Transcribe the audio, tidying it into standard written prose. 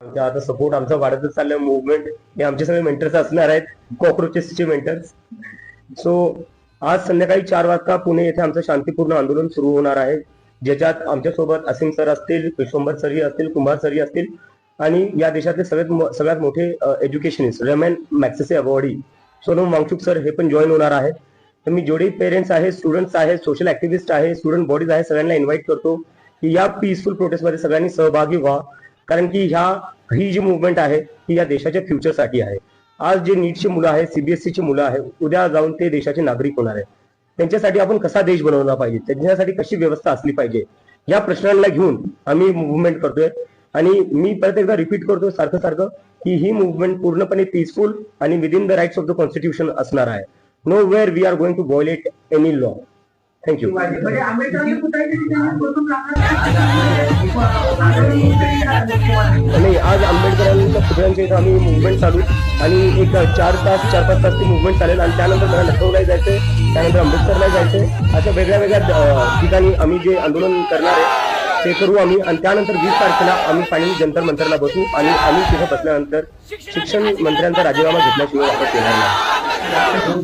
आमच्या आता सपोर्ट आमचा वाढतच चाललंय. मुवमेंट हे आमचे सगळे मेंटर्स असणार आहेत, कॉक्रोचेसचे मेंटर्स. सो आज संध्याकाळी 4 वाजता पुणे येथे आमचं शांतीपूर्ण आंदोलन सुरू होणार आहे, ज्याच्यात आमच्यासोबत असीम सर असतील, विश्वंभर सरही असतील, कुमार सरही असतील आणि या देशातले सगळ्यात मोठे educationist Ramon Magsaysay awardee Sonam Wangchuk sir हे पण जॉईन होणार आहेत. तर मी जेवढे पेरेंट्स आहेत, स्टुडंट्स आहेत, सोशल ऍक्टिव्हिस्ट आहेत, स्टुडंट बॉडीज आहेत, सगळ्यांना इन्व्हाइट करतो की या पीसफुल प्रोटेस्टमध्ये सगळ्यांनी सहभागी व्हा. कारण की ही जी मुवमेंट आहे ही या देशाच्या फ्युचरसाठी आहे. आज जे नीटची मुलं आहेत, सीबीएसईची मुलं आहेत, उद्या जाऊन ते देशाचे नागरिक होणार आहेत. त्यांच्यासाठी आपण कसा देश बनवला पाहिजे, त्यांच्यासाठी कशी व्यवस्था असली पाहिजे, या प्रश्नांना घेऊन आम्ही मुवमेंट करतोय. आणि मी परत एकदा रिपीट करतो सारखं की ही मुवमेंट पूर्णपणे पीसफुल आणि within the rights of the constitution असणार आहे. Nowhere we are going to violate any law. Thank you. नाही, आज आंबेडकरांच्या पुतळ्यांच्या इथं आम्ही मुवमेंट चालू आणि एक 4-5 तास ती मुवमेंट चालेल आणि त्यानंतर मला लखनौला जायचंय, त्यानंतर अमृतसरला जायचंय. अशा वेगळ्या ठिकाणी आम्ही जे आंदोलन करणार आहे ते करू आम्ही. आणि त्यानंतर 20 तारखेला आम्ही फायनली जंतर मंतरला बसू आणि आम्ही तिथं बसल्यानंतर शिक्षण मंत्र्यांचा राजीनामा घेतल्याशिवाय वापस येणार नाही.